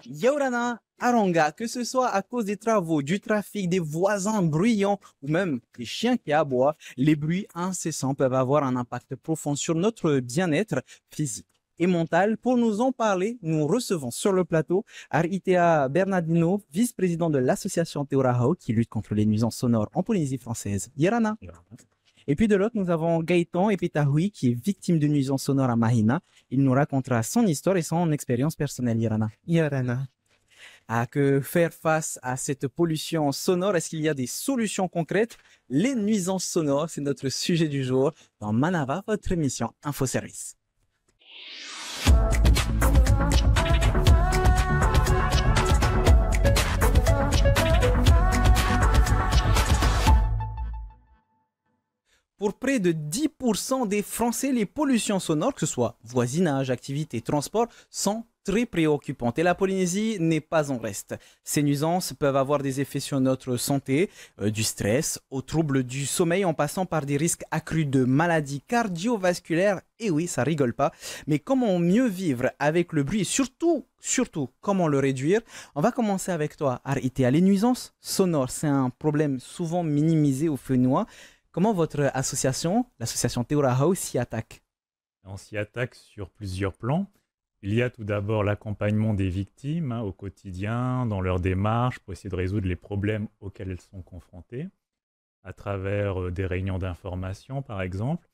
Yaurana, Aranga, que ce soit à cause des travaux, du trafic, des voisins bruyants ou même des chiens qui aboient, les bruits incessants peuvent avoir un impact profond sur notre bien-être physique et mental. Pour nous en parler, nous recevons sur le plateau Aritea Bernardino, vice-président de l'association Teorahao qui lutte contre les nuisances sonores en Polynésie française. Yarana. Et puis de l'autre, nous avons Gaëtan Epetahoui qui est victime de nuisances sonores à Mahina. Il nous racontera son histoire et son expérience personnelle, Yarana. Yarana. Que faire face à cette pollution sonore? Est-ce qu'il y a des solutions concrètes? Les nuisances sonores, c'est notre sujet du jour dans Manava, votre émission Info Service. Pour près de 10% des Français, les pollutions sonores, que ce soit voisinage, activité, transport, sont très préoccupantes. Et la Polynésie n'est pas en reste. Ces nuisances peuvent avoir des effets sur notre santé, du stress, aux troubles du sommeil, en passant par des risques accrus de maladies cardiovasculaires. Et oui, ça rigole pas. Mais comment mieux vivre avec le bruit et surtout, comment le réduire? On va commencer avec toi, Aritea. Les nuisances sonores, c'est un problème souvent minimisé au Fénois. Comment votre association, l'association Teorahao, s'y attaque? On s'y attaque sur plusieurs plans. Il y a tout d'abord l'accompagnement des victimes au quotidien, dans leur démarche, pour essayer de résoudre les problèmes auxquels elles sont confrontées, à travers des réunions d'information, par exemple.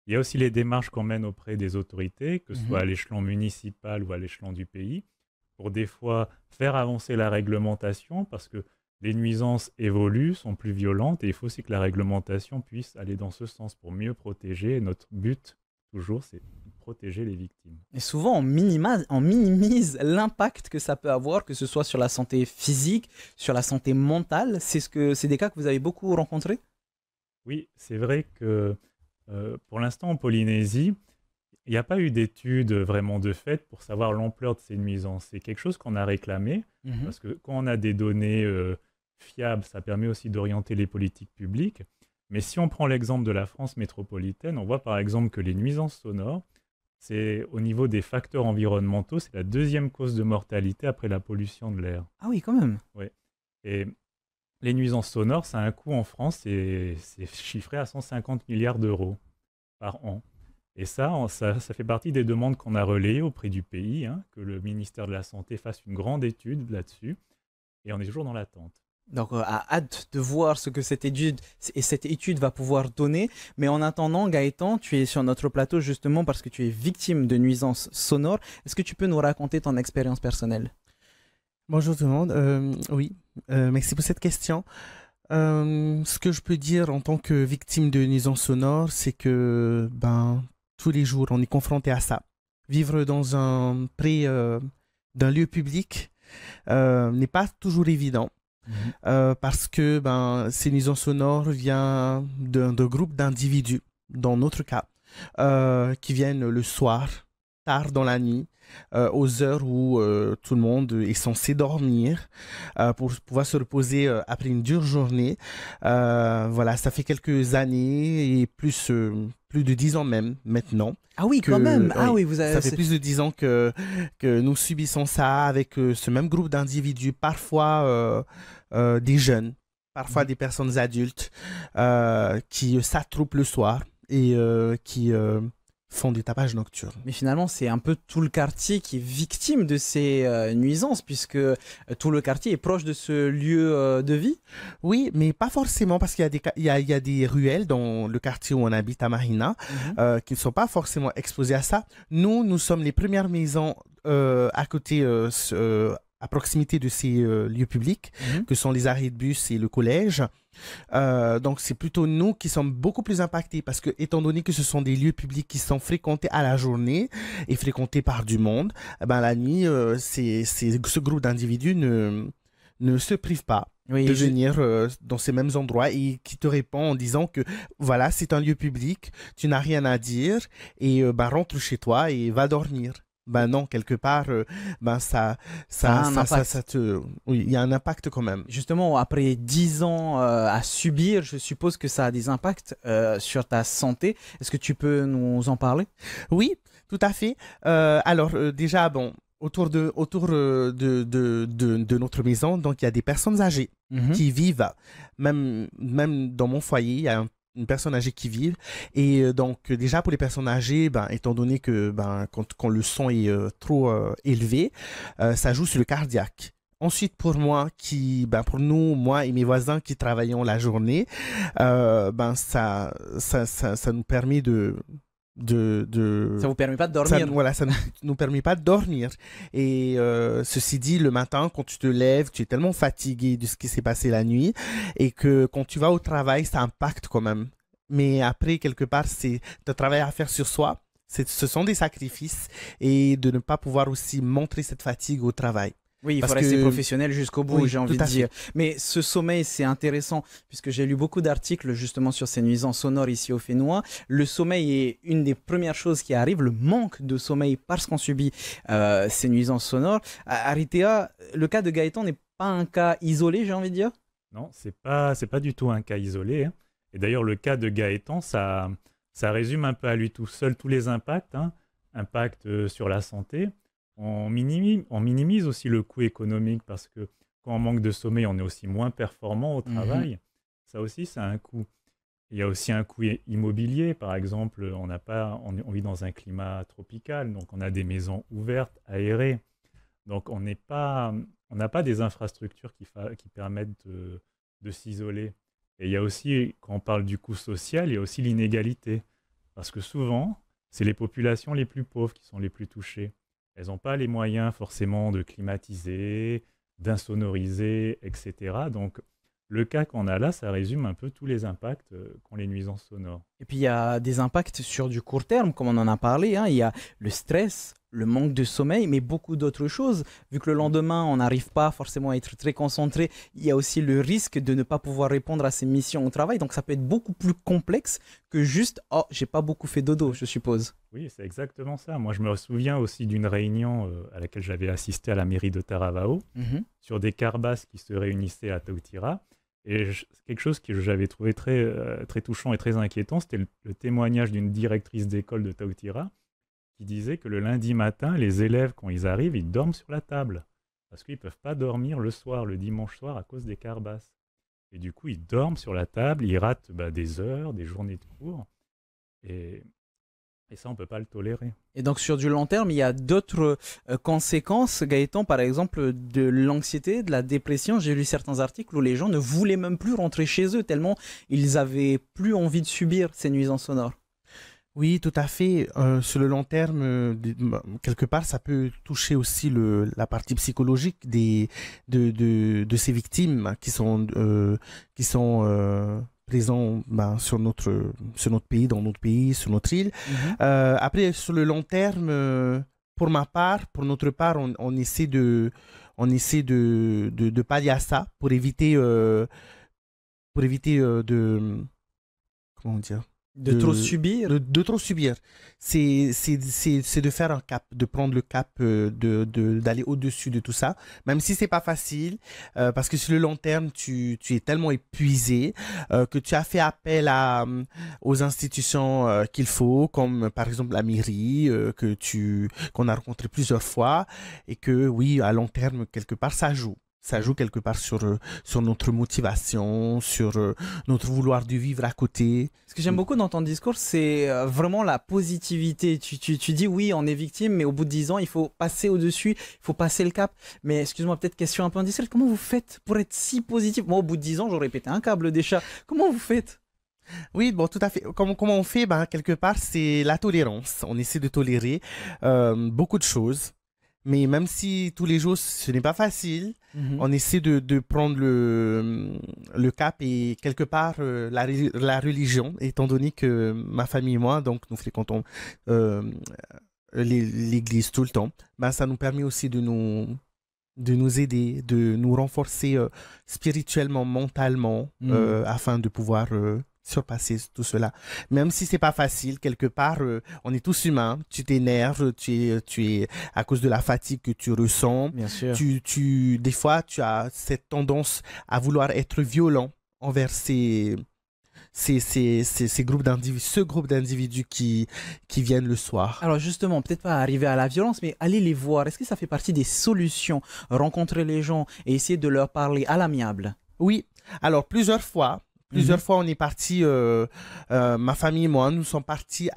Il y a aussi les démarches qu'on mène auprès des autorités, que ce soit à l'échelon municipal ou à l'échelon du pays, pour des fois faire avancer la réglementation, parce que les nuisances évoluent, sont plus violentes, et il faut aussi que la réglementation puisse aller dans ce sens pour mieux protéger. Et notre but, toujours, c'est de protéger les victimes. Et souvent, on minimise l'impact que ça peut avoir, que ce soit sur la santé physique, sur la santé mentale. C'est des cas que vous avez beaucoup rencontrés? Oui, c'est vrai que pour l'instant, en Polynésie, il n'y a pas eu d'études vraiment de fait pour savoir l'ampleur de ces nuisances. C'est quelque chose qu'on a réclamé, parce que quand on a des données fiables, ça permet aussi d'orienter les politiques publiques. Mais si on prend l'exemple de la France métropolitaine, on voit par exemple que les nuisances sonores, c'est au niveau des facteurs environnementaux, c'est la deuxième cause de mortalité après la pollution de l'air. Ah oui, quand même. Oui. Et les nuisances sonores, ça a un coût en France, c'est chiffré à 150 milliards d'euros par an. Et ça fait partie des demandes qu'on a relayées auprès du pays, que le ministère de la Santé fasse une grande étude là-dessus. Et on est toujours dans l'attente. Donc, hâte de voir ce que cette étude va pouvoir donner. Mais en attendant, Gaëtan, tu es sur notre plateau justement parce que tu es victime de nuisances sonores. Est-ce que tu peux nous raconter ton expérience personnelle? Bonjour tout le monde. Oui, merci pour cette question. Ce que je peux dire en tant que victime de nuisances sonores, c'est que tous les jours, on est confronté à ça. Vivre près d'un lieu public n'est pas toujours évident. Parce que ces nuisances sonores viennent d'un groupe d'individus, dans notre cas, qui viennent le soir, tard dans la nuit, aux heures où tout le monde est censé dormir pour pouvoir se reposer après une dure journée. Voilà, ça fait quelques années et plus de 10 ans même maintenant. Ah oui, quand même. Ah oui, ça fait plus de 10 ans que nous subissons ça avec ce même groupe d'individus, parfois des jeunes, parfois des personnes adultes qui s'attroupent le soir et qui font du tapage nocturne. Mais finalement, c'est un peu tout le quartier qui est victime de ces nuisances, puisque tout le quartier est proche de ce lieu de vie. Oui, mais pas forcément, parce qu'il y a des ruelles dans le quartier où on habite à Mahina qui ne sont pas forcément exposées à ça. Nous sommes les premières maisons à côté à proximité de ces lieux publics, que sont les arrêts de bus et le collège. Donc, c'est plutôt nous qui sommes beaucoup plus impactés parce que, étant donné que ce sont des lieux publics qui sont fréquentés à la journée et fréquentés par du monde, la nuit, ce groupe d'individus ne se prive pas de venir dans ces mêmes endroits et qui te répond en disant que voilà, c'est un lieu public, tu n'as rien à dire et rentre chez toi et va dormir. Non, quelque part, oui, il y a un impact quand même. Justement, après 10 ans à subir, je suppose que ça a des impacts sur ta santé. Est-ce que tu peux nous en parler? Oui, tout à fait. Alors, déjà, autour de notre maison, donc il y a des personnes âgées qui vivent. Même dans mon foyer, il y a une personne âgée qui vit. Et donc, déjà, pour les personnes âgées, étant donné que quand le son est trop élevé, ça joue sur le cardiaque. Ensuite, pour moi, pour nous, moi et mes voisins qui travaillons la journée, ça nous permet Ça vous permet pas de dormir. Ça nous permet pas de dormir. Et ceci dit, le matin, quand tu te lèves, tu es tellement fatigué de ce qui s'est passé la nuit et que quand tu vas au travail, ça impacte quand même. Mais après, quelque part, c'est un travail à faire sur soi. Ce sont des sacrifices et de ne pas pouvoir aussi montrer cette fatigue au travail. Oui, il faut rester professionnel jusqu'au bout, oui, j'ai envie de dire. Mais ce sommeil, c'est intéressant, puisque j'ai lu beaucoup d'articles justement sur ces nuisances sonores ici au Fénois. Le sommeil est une des premières choses qui arrive, le manque de sommeil parce qu'on subit ces nuisances sonores. Aritea, le cas de Gaëtan n'est pas un cas isolé, j'ai envie de dire? Non, c'est pas du tout un cas isolé. Hein. Et d'ailleurs, le cas de Gaëtan, ça résume un peu à lui tout seul tous les impacts. Hein. Impact sur la santé. On minimise aussi le coût économique parce que quand on manque de sommeil, on est aussi moins performant au travail. Ça aussi, ça a un coût. Il y a aussi un coût immobilier. Par exemple, on vit dans un climat tropical, donc on a des maisons ouvertes, aérées. Donc on n'a pas des infrastructures qui permettent de s'isoler. Et il y a aussi, quand on parle du coût social, il y a aussi l'inégalité. Parce que souvent, c'est les populations les plus pauvres qui sont les plus touchées. Elles n'ont pas les moyens forcément de climatiser, d'insonoriser, etc. Donc, le cas qu'on a là, ça résume un peu tous les impacts qu'ont les nuisances sonores. Et puis, il y a des impacts sur du court terme, comme on en a parlé. Il y a le stress, le manque de sommeil, mais beaucoup d'autres choses. Vu que le lendemain, on n'arrive pas forcément à être très concentré, il y a aussi le risque de ne pas pouvoir répondre à ses missions au travail. Donc, ça peut être beaucoup plus complexe que juste « Oh, j'ai pas beaucoup fait dodo », je suppose. Oui, c'est exactement ça. Moi, je me souviens aussi d'une réunion à laquelle j'avais assisté à la mairie de Taravao sur des carbasses qui se réunissaient à Tautira. Et quelque chose que j'avais trouvé très touchant et très inquiétant, c'était le témoignage d'une directrice d'école de Tautira qui disait que le lundi matin, les élèves, quand ils arrivent, ils dorment sur la table parce qu'ils ne peuvent pas dormir le soir, le dimanche soir, à cause des carbasses. Et du coup, ils dorment sur la table, ils ratent des heures, des journées de cours. Et ça, on ne peut pas le tolérer. Et donc, sur du long terme, il y a d'autres conséquences, Gaëtan, par exemple, de l'anxiété, de la dépression. J'ai lu certains articles où les gens ne voulaient même plus rentrer chez eux tellement ils n'avaient plus envie de subir ces nuisances sonores. Oui, tout à fait. Sur le long terme, quelque part, ça peut toucher aussi la partie psychologique de ces victimes qui sont présents sur notre pays, dans notre pays, sur notre île. Après, sur le long terme, pour notre part, on essaie de pallier à ça pour éviter de comment dire. De trop subir. De trop subir. C'est de faire un cap, de prendre le cap, d'aller au-dessus de tout ça, même si c'est pas facile, parce que sur le long terme, tu es tellement épuisé que tu as fait appel aux institutions qu'il faut, comme par exemple la mairie, qu'on a rencontré plusieurs fois, et que oui, à long terme, quelque part, ça joue. Ça joue quelque part sur notre motivation, sur notre vouloir de vivre à côté. Ce que j'aime beaucoup dans ton discours, c'est vraiment la positivité. Tu dis oui, on est victime, mais au bout de 10 ans, il faut passer au-dessus, il faut passer le cap. Mais excuse-moi, peut-être question un peu indiscrète, comment vous faites pour être si positif? Moi, au bout de 10 ans, j'aurais pété un câble déjà. Comment vous faites? Oui, bon, tout à fait. Comment on fait? Quelque part, c'est la tolérance. On essaie de tolérer beaucoup de choses. Mais même si tous les jours, ce n'est pas facile, on essaie de prendre le cap et quelque part la religion, étant donné que ma famille et moi, donc nous fréquentons l'église tout le temps, ça nous permet aussi de nous aider, de nous renforcer spirituellement, mentalement, afin de pouvoir surpasser tout cela. Même si c'est pas facile, quelque part, on est tous humains. Tu t'énerves, tu es à cause de la fatigue que tu ressens. Bien sûr. Des fois, tu as cette tendance à vouloir être violent envers ces ces groupes d'individus, ce groupe d'individus qui viennent le soir. Alors justement, peut-être pas arriver à la violence, mais aller les voir. Est-ce que ça fait partie des solutions? Rencontrer les gens et essayer de leur parler à l'amiable? Oui, alors plusieurs fois, on est partis, ma famille et moi, nous sommes partis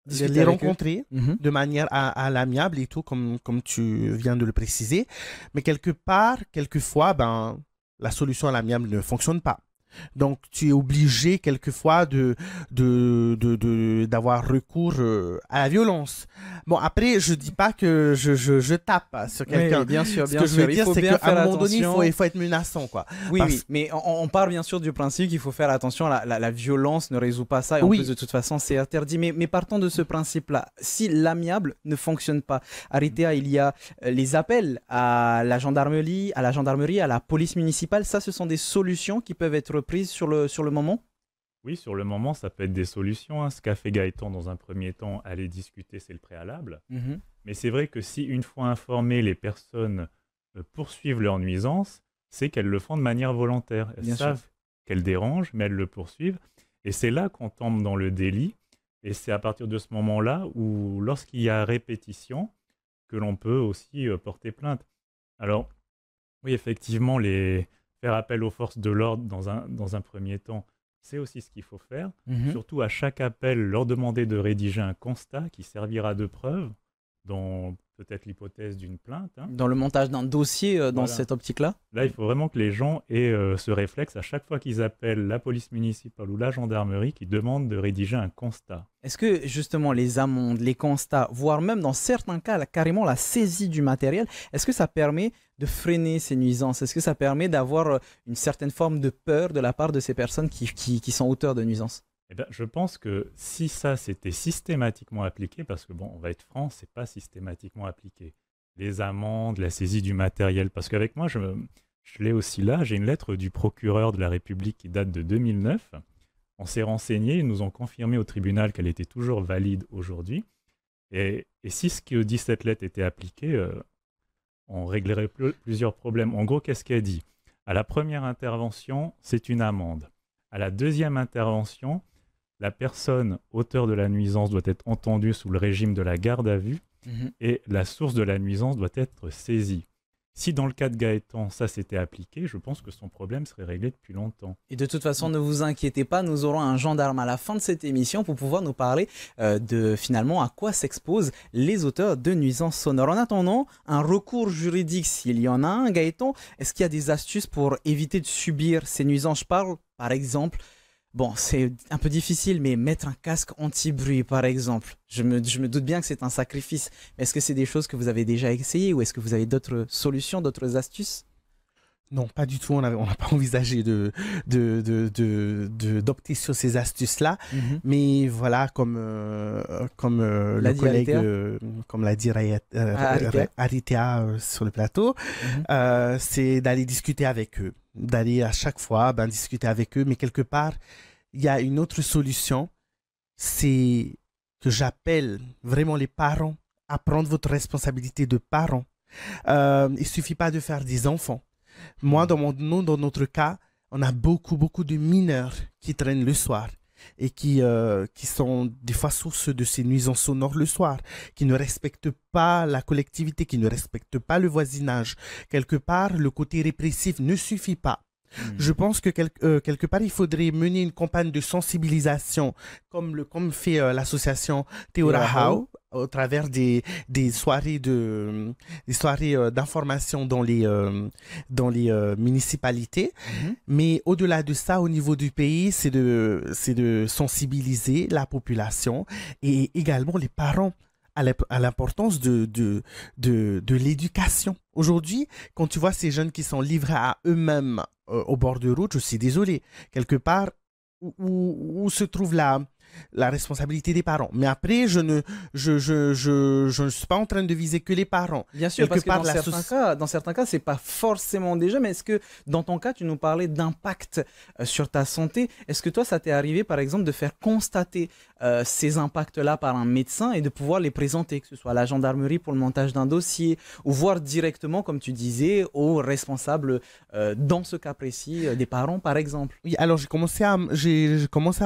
les rencontrer de manière à l'amiable et tout, comme tu viens de le préciser. Mais quelquefois, ben, la solution à l'amiable ne fonctionne pas. Donc, tu es obligé quelquefois d'avoir recours à la violence. Bon, après, je dis pas que je tape sur quelqu'un. Oui, bien sûr, Ce que je veux dire, c'est qu'à un moment donné, il faut être menaçant, quoi. Oui, oui, mais on part bien sûr du principe qu'il faut faire attention. La violence ne résout pas ça. Et en plus, de toute façon, c'est interdit. Mais partons de ce principe-là. Si l'amiable ne fonctionne pas, Aritea, il y a les appels à la gendarmerie, à la police municipale. Ça, ce sont des solutions qui peuvent être prises sur le moment? Oui, sur le moment, ça peut être des solutions. Ce qu'a fait Gaëtan dans un premier temps, aller discuter, c'est le préalable. Mais c'est vrai que si, une fois informées, les personnes poursuivent leur nuisance, c'est qu'elles le font de manière volontaire. Elles savent qu'elles dérangent, mais elles le poursuivent. Et c'est là qu'on tombe dans le délit. Et c'est à partir de ce moment-là où, lorsqu'il y a répétition, que l'on peut aussi porter plainte. Alors, oui, effectivement, faire appel aux forces de l'ordre dans un premier temps, c'est aussi ce qu'il faut faire. Surtout à chaque appel, leur demander de rédiger un constat qui servira de preuve dans peut-être l'hypothèse d'une plainte. Dans le montage d'un dossier dans cette optique-là? Là, il faut vraiment que les gens aient ce réflexe à chaque fois qu'ils appellent la police municipale ou la gendarmerie qui demandent de rédiger un constat. Est-ce que justement les amendes, les constats, voire même dans certains cas, carrément la saisie du matériel, est-ce que ça permet de freiner ces nuisances? Est-ce que ça permet d'avoir une certaine forme de peur de la part de ces personnes qui sont auteurs de nuisances? Eh ben, je pense que si ça c'était systématiquement appliqué, parce que bon, on va être franc, c'est pas systématiquement appliqué. Les amendes, la saisie du matériel, parce qu'avec moi, je l'ai aussi là, j'ai une lettre du procureur de la République qui date de 2009. On s'est renseigné, ils nous ont confirmé au tribunal qu'elle était toujours valide aujourd'hui. Et si ce qui dit cette lettre était appliqué, on réglerait plusieurs problèmes. En gros, qu'est-ce qu'elle dit? À la première intervention, c'est une amende. À la deuxième intervention, la personne auteur de la nuisance doit être entendue sous le régime de la garde à vue et la source de la nuisance doit être saisie. Si dans le cas de Gaëtan, ça s'était appliqué, je pense que son problème serait réglé depuis longtemps. Et de toute façon, ne vous inquiétez pas, nous aurons un gendarme à la fin de cette émission pour pouvoir nous parler de finalement à quoi s'exposent les auteurs de nuisances sonores. En attendant, un recours juridique, s'il y en a un, Gaëtan, est-ce qu'il y a des astuces pour éviter de subir ces nuisances? Je parle, par exemple, bon, c'est un peu difficile, mais mettre un casque anti-bruit, par exemple. Je me doute bien que c'est un sacrifice. Mais est-ce que c'est des choses que vous avez déjà essayées ou est-ce que vous avez d'autres solutions, d'autres astuces? Non, pas du tout. On n'a pas envisagé d'opter sur ces astuces-là. Mais voilà, comme le collègue, comme l'a dit Aritea sur le plateau, c'est d'aller discuter avec eux. D'aller à chaque fois discuter avec eux. Mais quelque part, il y a une autre solution. C'est que j'appelle vraiment les parents à prendre votre responsabilité de parents. Il ne suffit pas de faire des enfants. Moi, dans notre cas, on a beaucoup de mineurs qui traînent le soir et qui sont des fois source de ces nuisances sonores le soir, qui ne respectent pas la collectivité, qui ne respectent pas le voisinage. Quelque part, le côté répressif ne suffit pas. Je pense que quelque part, il faudrait mener une campagne de sensibilisation, comme fait l'association Te Ora Hau, au travers des soirées d'information dans les municipalités. Mais au-delà de ça, au niveau du pays, c'est de sensibiliser la population et également les parents à l'importance de l'éducation. Aujourd'hui, quand tu vois ces jeunes qui sont livrés à eux-mêmes au bord de route, je suis désolé, quelque part, où se trouve la responsabilité des parents. Mais après, je ne suis pas en train de viser que les parents. Bien sûr, Quelque parce que part, dans certains cas, c'est pas forcément déjà, mais est-ce que dans ton cas, tu nous parlais d'impact sur ta santé, est-ce que toi, ça t'est arrivé, par exemple, de faire constater ces impacts-là par un médecin et de pouvoir les présenter, que ce soit à la gendarmerie pour le montage d'un dossier, ou voir directement, comme tu disais, aux responsables, dans ce cas précis, des parents, par exemple? Oui, alors j'ai commencé à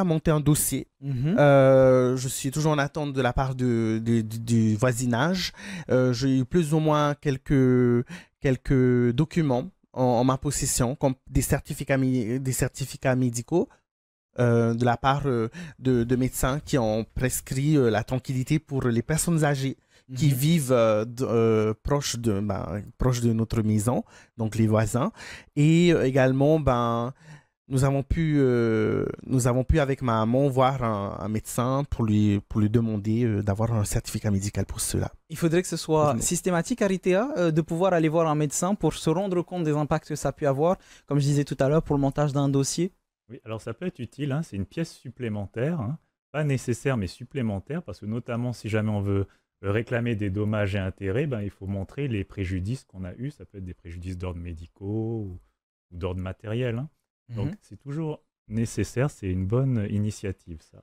monter un dossier. Mhm. Je suis toujours en attente de la part du voisinage. J'ai eu plus ou moins quelques documents en ma possession, comme des certificats médicaux de la part de médecins qui ont prescrit la tranquillité pour les personnes âgées qui Mhm. vivent proche de notre maison, donc les voisins. Et également, nous avons pu avec ma maman voir un médecin pour lui demander d'avoir un certificat médical pour cela. Il faudrait que ce soit systématique, Aritea, de pouvoir aller voir un médecin pour se rendre compte des impacts que ça a pu avoir, comme je disais tout à l'heure, pour le montage d'un dossier. Oui, alors ça peut être utile, hein, c'est une pièce supplémentaire, hein, pas nécessaire mais supplémentaire, parce que notamment si jamais on veut réclamer des dommages et intérêts, il faut montrer les préjudices qu'on a eus, ça peut être des préjudices d'ordre médicaux ou d'ordre matériel, hein. Donc Mhm. c'est toujours nécessaire, c'est une bonne initiative ça.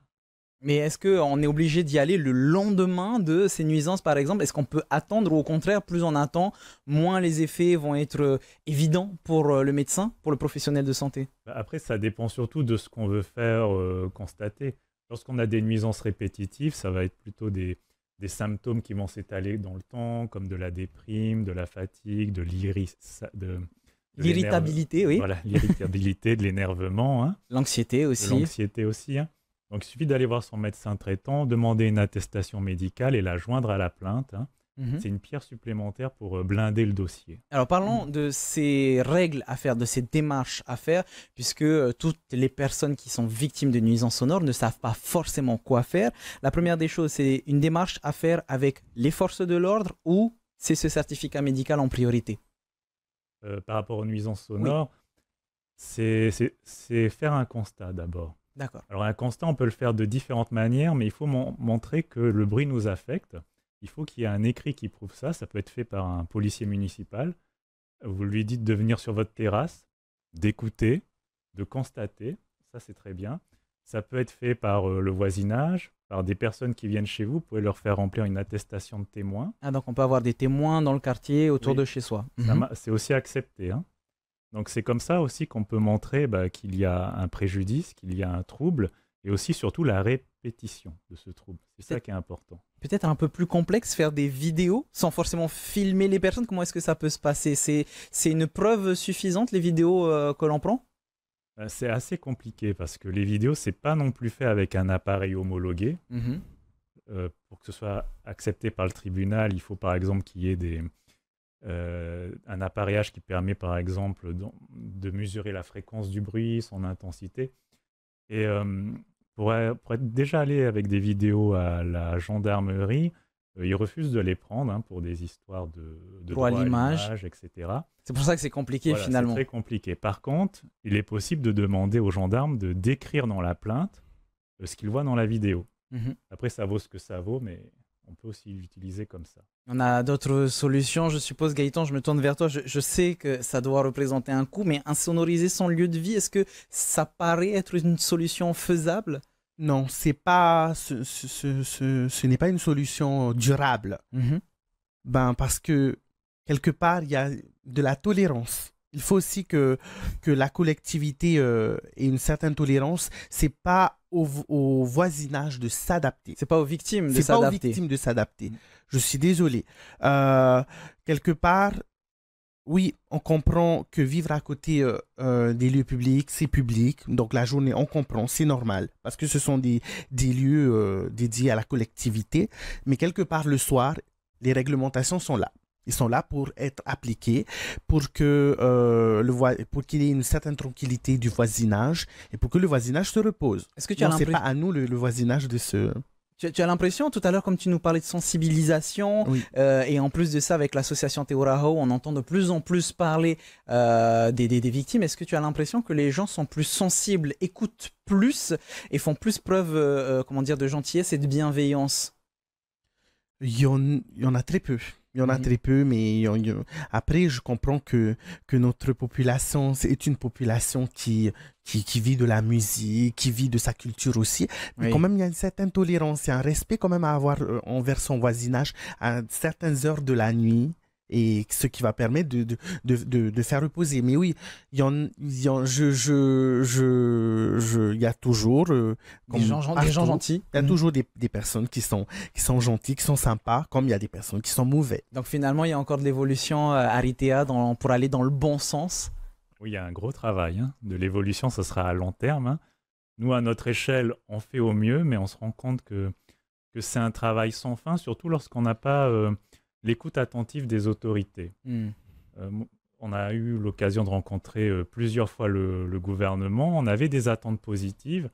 Mais est-ce qu'on est obligé d'y aller le lendemain de ces nuisances, par exemple? Est-ce qu'on peut attendre ou au contraire, plus on attend, moins les effets vont être évidents pour le médecin, pour le professionnel de santé? Après, ça dépend surtout de ce qu'on veut faire constater. Lorsqu'on a des nuisances répétitives, ça va être plutôt des symptômes qui vont s'étaler dans le temps, comme de la déprime, de la fatigue, de L'irritabilité, oui. voilà, l'irritabilité, de l'énervement, hein, L'anxiété de aussi. l'anxiété aussi, hein. Donc, il suffit d'aller voir son médecin traitant, demander une attestation médicale et la joindre à la plainte, hein. Mhm. C'est une pierre supplémentaire pour blinder le dossier. Alors parlons de ces règles à faire, de ces démarches à faire, puisque toutes les personnes qui sont victimes de nuisances sonores ne savent pas forcément quoi faire. La première des choses, c'est une démarche à faire avec les forces de l'ordre ou c'est ce certificat médical en priorité? Par rapport aux nuisances sonores, c'est faire un constat d'abord. D'accord. Alors un constat, on peut le faire de différentes manières, mais il faut montrer que le bruit nous affecte. Il faut qu'il y ait un écrit qui prouve ça. Ça peut être fait par un policier municipal. Vous lui dites de venir sur votre terrasse, d'écouter, de constater. Ça, c'est très bien. Ça peut être fait par le voisinage, par des personnes qui viennent chez vous. Vous pouvez leur faire remplir une attestation de témoin. Ah, donc on peut avoir des témoins dans le quartier autour Oui. de chez soi. C'est aussi accepté, hein. Donc c'est comme ça aussi qu'on peut montrer qu'il y a un préjudice, qu'il y a un trouble, et aussi surtout la répétition de ce trouble. C'est ça qui est important. Peut-être un peu plus complexe, faire des vidéos sans forcément filmer les personnes. Comment est-ce que ça peut se passer? C'est une preuve suffisante, les vidéos que l'on prend? C'est assez compliqué parce que les vidéos, c'est pas non plus fait avec un appareil homologué. Mhm. Pour que ce soit accepté par le tribunal, il faut par exemple qu'il y ait un appareillage qui permet par exemple de mesurer la fréquence du bruit, son intensité. Et pour être déjà allé avec des vidéos à la gendarmerie, ils refusent de les prendre, hein, pour des histoires de Droit à droit l'image, etc. c'est pour ça que c'est compliqué Voilà, c'est finalement. très compliqué. Par contre, il est possible de demander aux gendarmes de décrire dans la plainte ce qu'ils voient dans la vidéo. Mhm. Après, ça vaut ce que ça vaut, mais on peut aussi l'utiliser comme ça. On a d'autres solutions, je suppose. Gaëtan, je me tourne vers toi. Je sais que ça doit représenter un coût, mais insonoriser son lieu de vie, est-ce que ça paraît être une solution faisable? Non, c'est pas, ce n'est pas une solution durable. Mhm. Parce que quelque part, il y a de la tolérance. Il faut aussi que la collectivité ait une certaine tolérance. C'est pas au voisinage de s'adapter. C'est pas aux victimes de C'est pas aux s'adapter. victimes de s'adapter. Je suis désolé. Quelque part, oui, on comprend que vivre à côté des lieux publics, c'est public. Donc la journée, on comprend, c'est normal. Parce que ce sont des lieux dédiés à la collectivité. Mais quelque part, le soir, les réglementations sont là. Ils sont là pour être appliqués, pour qu'il y ait une certaine tranquillité du voisinage et pour que le voisinage se repose. Est-ce que tu as Non, c'est l'impression... pas à nous, le voisinage, de se... Tu as l'impression, tout à l'heure, comme tu nous parlais de sensibilisation, Oui. et en plus de ça, avec l'association Teuraho, on entend de plus en plus parler des victimes. Est-ce que tu as l'impression que les gens sont plus sensibles, écoutent plus et font plus preuve comment dire, de gentillesse et de bienveillance? Il y en a très peu. Il y en a Mhm. très peu, mais après, je comprends que notre population est une population qui vit de la musique, qui vit de sa culture aussi. Mais quand Oui. même, il y a une certaine tolérance, il y a un respect quand même à avoir envers son voisinage à certaines heures de la nuit. Et ce qui va permettre de faire reposer. Mais oui, il y a toujours, Des gens partout, gentils. il y a Mhm. toujours des personnes qui sont gentilles, qui sont sympas, comme il y a des personnes qui sont mauvaises. Donc finalement, il y a encore de l'évolution Aritea pour aller dans le bon sens. Oui, il y a un gros travail, hein. De l'évolution, ce sera à long terme, hein. Nous, à notre échelle, on fait au mieux, mais on se rend compte que c'est un travail sans fin, surtout lorsqu'on n'a pas l'écoute attentive des autorités. Hmm. On a eu l'occasion de rencontrer plusieurs fois le gouvernement. On avait des attentes positives,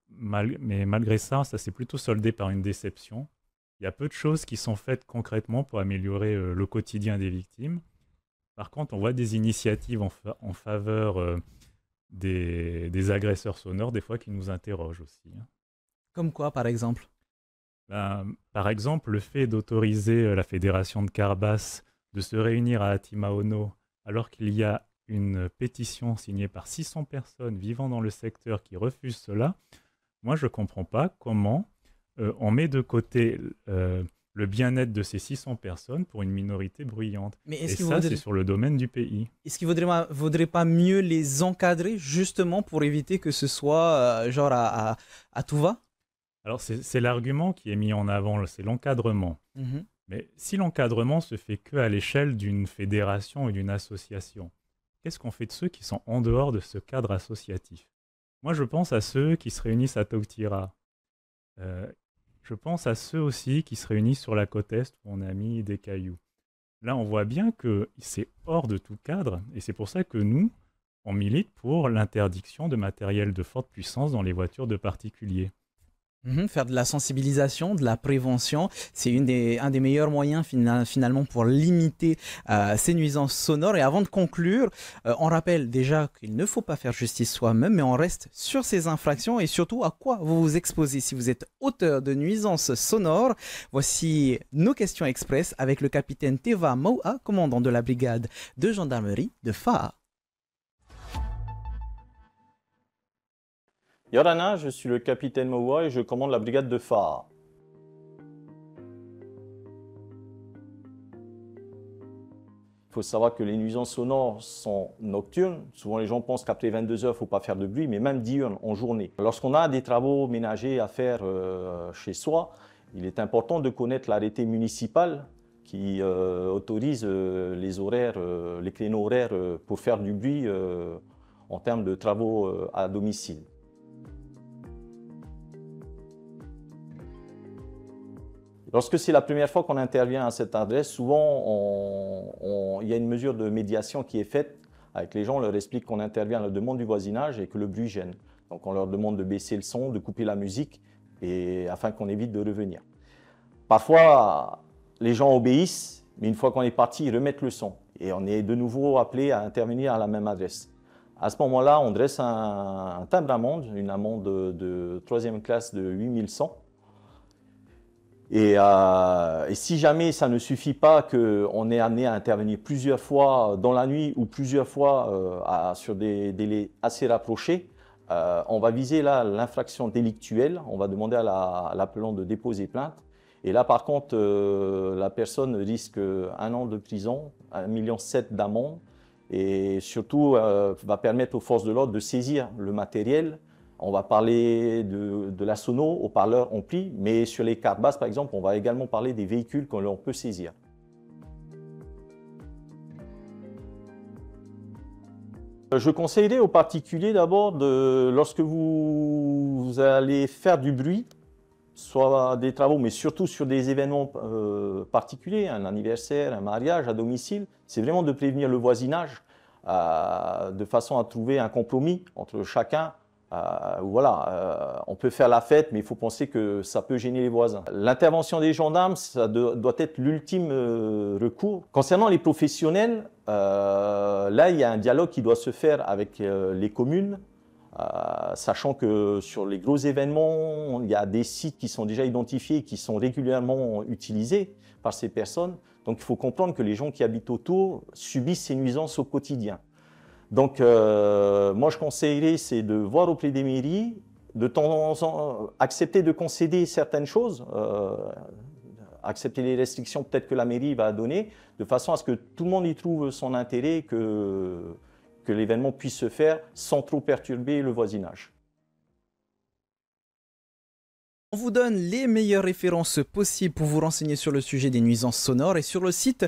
mais malgré ça, ça s'est plutôt soldé par une déception. Il y a peu de choses qui sont faites concrètement pour améliorer le quotidien des victimes. Par contre, on voit des initiatives en faveur des agresseurs sonores, des fois, qui nous interrogent aussi, hein. Comme quoi, par exemple? Par exemple, le fait d'autoriser la fédération de Carbas de se réunir à Atimaono alors qu'il y a une pétition signée par 600 personnes vivant dans le secteur qui refusent cela, moi je ne comprends pas comment on met de côté le bien-être de ces 600 personnes pour une minorité bruyante. Mais Et ça, c'est sur le domaine du pays. est-ce qu'il vaudrait pas mieux les encadrer justement pour éviter que ce soit genre à tout va? Alors c'est l'argument qui est mis en avant, c'est l'encadrement. Mhm. Mais si l'encadrement se fait qu'à l'échelle d'une fédération ou d'une association, qu'est-ce qu'on fait de ceux qui sont en dehors de ce cadre associatif? Moi, je pense à ceux qui se réunissent à Tautira. Je pense à ceux aussi qui se réunissent sur la côte Est où on a mis des cailloux. Là, on voit bien que c'est hors de tout cadre, et c'est pour ça que nous, on milite pour l'interdiction de matériel de forte puissance dans les voitures de particuliers. Faire de la sensibilisation, de la prévention, c'est un des meilleurs moyens finalement pour limiter ces nuisances sonores. Et avant de conclure, on rappelle déjà qu'il ne faut pas faire justice soi-même, mais on reste sur ces infractions et surtout à quoi vous vous exposez si vous êtes auteur de nuisances sonores. Voici nos questions express avec le capitaine Teva Maua, commandant de la brigade de gendarmerie de Faa. Yorana, je suis le capitaine Maua et je commande la brigade de Faa. Il faut savoir que les nuisances sonores sont nocturnes. Souvent, les gens pensent qu'après 22 heures, il ne faut pas faire de bruit, mais même diurnes, en journée. Lorsqu'on a des travaux ménagers à faire chez soi, il est important de connaître l'arrêté municipal qui autorise les horaires, les créneaux horaires pour faire du bruit en termes de travaux à domicile. Lorsque c'est la première fois qu'on intervient à cette adresse, souvent il y a une mesure de médiation qui est faite avec les gens. On leur explique qu'on intervient à la demande du voisinage et que le bruit gêne. Donc on leur demande de baisser le son, de couper la musique afin qu'on évite de revenir. Parfois, les gens obéissent, mais une fois qu'on est parti, ils remettent le son. Et on est de nouveau appelé à intervenir à la même adresse. À ce moment-là, on dresse un timbre amende, une amende de 3e classe de 8100. Et si jamais ça ne suffit pas, qu'on est amené à intervenir plusieurs fois dans la nuit ou plusieurs fois sur des délais assez rapprochés, on va viser là l'infraction délictuelle. On va demander à l'appelant de déposer plainte. Et là, par contre, la personne risque 1 an de prison, 1,7 million d'amende, et surtout va permettre aux forces de l'ordre de saisir le matériel. On va parler de la sono, haut-parleurs amplis, mais sur les cartes basses, par exemple, on va également parler des véhicules que l'on peut saisir. Je conseillerais aux particuliers d'abord, lorsque vous allez faire du bruit, soit des travaux, mais surtout sur des événements particuliers, un anniversaire, un mariage à domicile, c'est vraiment de prévenir le voisinage de façon à trouver un compromis entre chacun Voilà, on peut faire la fête, mais il faut penser que ça peut gêner les voisins. L'intervention des gendarmes, ça doit être l'ultime recours. Concernant les professionnels, là, il y a un dialogue qui doit se faire avec les communes, sachant que sur les gros événements, il y a des sites qui sont déjà identifiés, qui sont régulièrement utilisés par ces personnes. Donc, il faut comprendre que les gens qui habitent autour subissent ces nuisances au quotidien. Donc, moi, je conseillerais, c'est de voir auprès des mairies, de temps en temps, accepter de concéder certaines choses, accepter les restrictions peut-être que la mairie va donner, de façon à ce que tout le monde y trouve son intérêt, que l'événement puisse se faire sans trop perturber le voisinage. On vous donne les meilleures références possibles pour vous renseigner sur le sujet des nuisances sonores et sur le site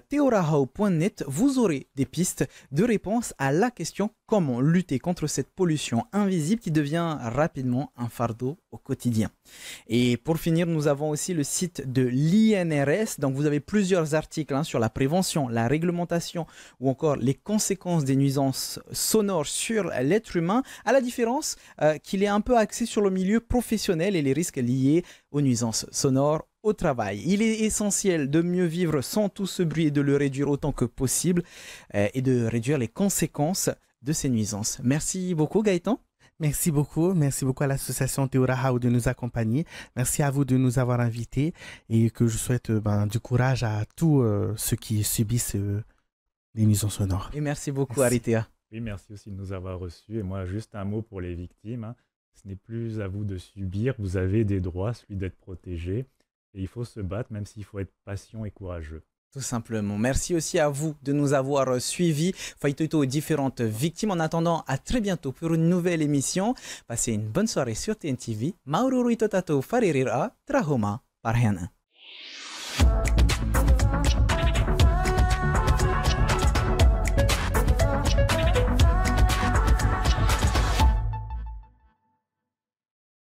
teorahao.net, vous aurez des pistes de réponse à la question comment lutter contre cette pollution invisible qui devient rapidement un fardeau au quotidien. Et pour finir, nous avons aussi le site de l'INRS, donc vous avez plusieurs articles sur la prévention, la réglementation ou encore les conséquences des nuisances sonores sur l'être humain, à la différence qu'il est un peu axé sur le milieu professionnel et les risques liés aux nuisances sonores au travail. Il est essentiel de mieux vivre sans tout ce bruit et de le réduire autant que possible et de réduire les conséquences de ces nuisances. Merci beaucoup Gaëtan. Merci beaucoup à l'association Teorahao de nous accompagner. Merci à vous de nous avoir invités et que je souhaite du courage à tous ceux qui subissent les nuisances sonores. Et merci beaucoup Aritea. Oui, merci aussi de nous avoir reçus. Et moi, juste un mot pour les victimes. Ce n'est plus à vous de subir, vous avez des droits, celui d'être protégé. Et il faut se battre, même s'il faut être patient et courageux. Tout simplement. Merci aussi à vous de nous avoir suivis. Faitoto aux différentes victimes. En attendant, à très bientôt pour une nouvelle émission. Passez une bonne soirée sur TNTV. Maururu itotato faririra trahoma parhana.